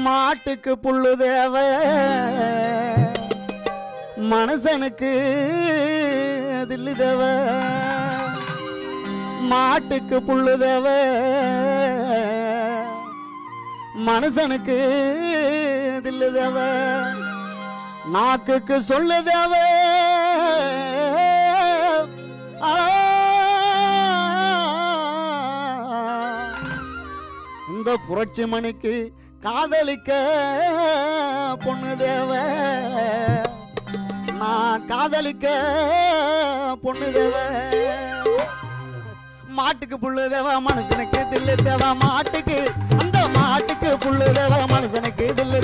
மாட்டுக்கு புல்லு தேவ மனுஷனுக்கு தில்லு தேவ மாட்டுக்கு புல்லு தேவ மனுஷனுக்கு தில்லு தேவ நாக்குக்கு சொல்லு தேவ இந்த புரட்சி மணிக்கு காதலிக்க பொண்ணு தேவ நான் காதலிக்க பொண்ணு தேவ மாட்டுக்கு புல்லு தேவ மனுஷனுக்கு தில்லு தேவ மாட்டுக்கு அந்த மாட்டுக்கு புல்லு தேவ மனுஷனுக்கு தில்லு